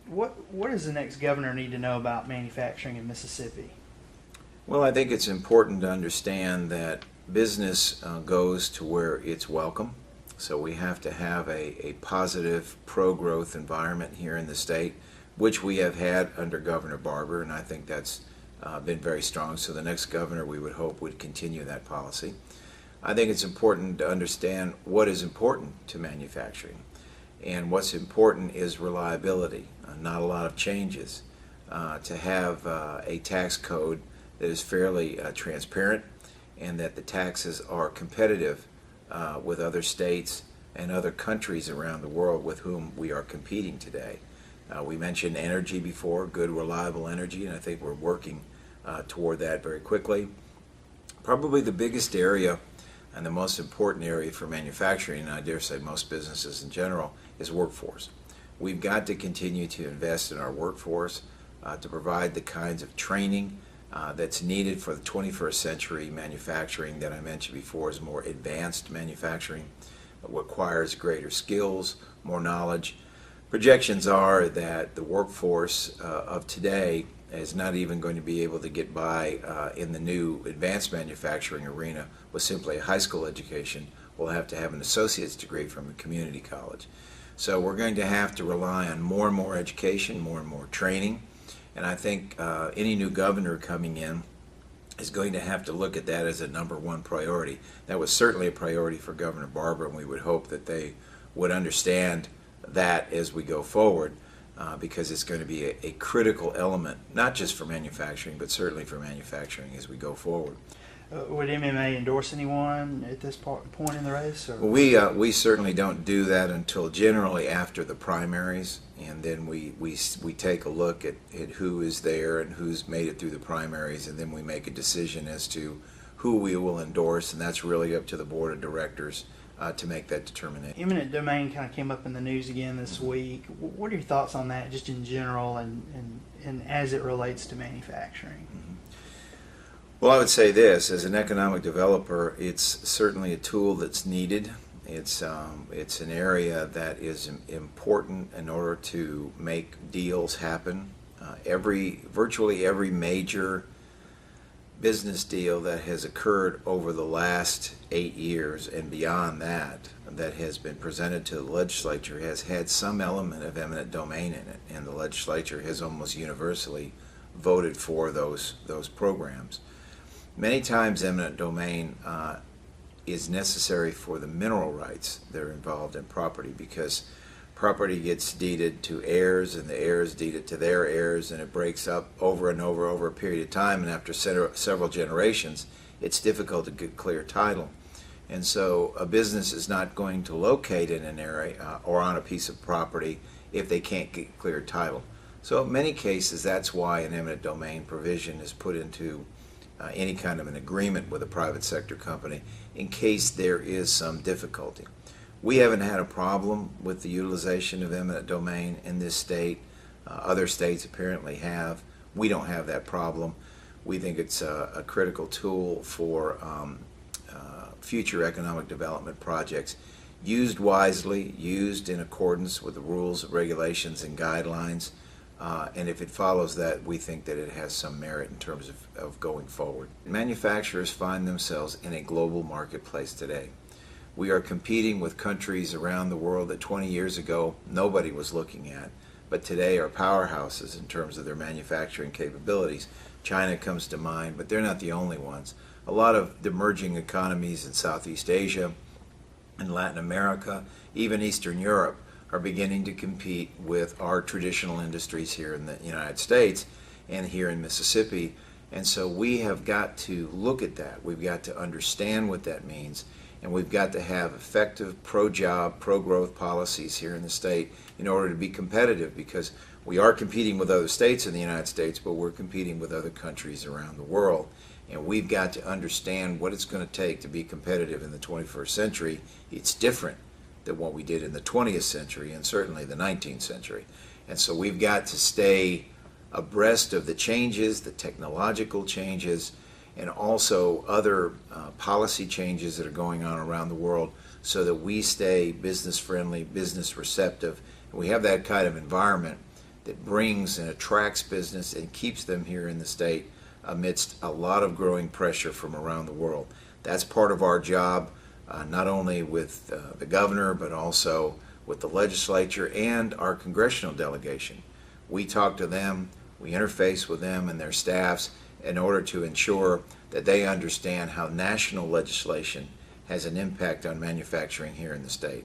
What does the next governor need to know about manufacturing in Mississippi? Well, I think it's important to understand that business goes to where it's welcome. So we have to have a positive pro-growth environment here in the state, which we have had under Governor Barber, and I think that's been very strong. So the next governor, we would hope, would continue that policy. I think it's important to understand what is important to manufacturing. And what's important is reliability, not a lot of changes. To have a tax code that is fairly transparent and that the taxes are competitive with other states and other countries around the world with whom we are competing today. We mentioned energy before, good reliable energy, and I think we're working toward that very quickly. Probably the biggest area and the most important area for manufacturing, and I dare say most businesses in general, is workforce. We've got to continue to invest in our workforce to provide the kinds of training that's needed for the 21st century manufacturing that I mentioned before is more advanced manufacturing. It requires greater skills, more knowledge. Projections are that the workforce of today is not even going to be able to get by in the new advanced manufacturing arena with simply a high school education. We'll have to have an associate's degree from a community college. So we're going to have to rely on more and more education, more and more training. And I think any new governor coming in is going to have to look at that as a #1 priority. That was certainly a priority for Governor Barber, and we would hope that they would understand that as we go forward, because it's going to be a critical element, not just for manufacturing, but certainly for manufacturing as we go forward. Would MMA endorse anyone at this point in the race? Or? We certainly don't do that until generally after the primaries, and then we take a look at who is there and who's made it through the primaries, and then we make a decision as to who we will endorse, and that's really up to the board of directors to make that determination. Eminent Domain kind of came up in the news again this week. What are your thoughts on that, just in general, and as it relates to manufacturing? Well, I would say this: as an economic developer, it's certainly a tool that's needed. It's an area that is important in order to make deals happen. Virtually every major business deal that has occurred over the last 8 years and beyond that has been presented to the legislature has had some element of eminent domain in it, and the legislature has almost universally voted for those programs. Many times eminent domain is necessary for the mineral rights that are involved in property, because property gets deeded to heirs and the heirs deed it to their heirs, and it breaks up over and over a period of time, and after several generations it's difficult to get clear title. And so a business is not going to locate in an area or on a piece of property if they can't get clear title. So in many cases that's why an eminent domain provision is put into any kind of an agreement with a private sector company in case there is some difficulty. We haven't had a problem with the utilization of eminent domain in this state. Other states apparently have. We don't have that problem. We think it's a critical tool for future economic development projects, used wisely, used in accordance with the rules, regulations, and guidelines. And if it follows that, we think that it has some merit in terms of going forward. Manufacturers find themselves in a global marketplace today. We are competing with countries around the world that 20 years ago nobody was looking at, but today are powerhouses in terms of their manufacturing capabilities. China comes to mind, but they're not the only ones. A lot of the emerging economies in Southeast Asia, in Latin America, even Eastern Europe, are beginning to compete with our traditional industries here in the United States and here in Mississippi. And so we have got to look at that. We've got to understand what that means, and we've got to have effective pro-job, pro-growth policies here in the state in order to be competitive, because we are competing with other states in the United States, but we're competing with other countries around the world. And we've got to understand what it's going to take to be competitive in the 21st century. It's different than what we did in the 20th century and certainly the 19th century. And so we've got to stay abreast of the changes, the technological changes, and also other policy changes that are going on around the world, so that we stay business friendly, business receptive, and we have that kind of environment that brings and attracts business and keeps them here in the state amidst a lot of growing pressure from around the world. That's part of our job, not only with the governor, but also with the legislature and our congressional delegation. We talk to them, we interface with them and their staffs in order to ensure that they understand how national legislation has an impact on manufacturing here in the state.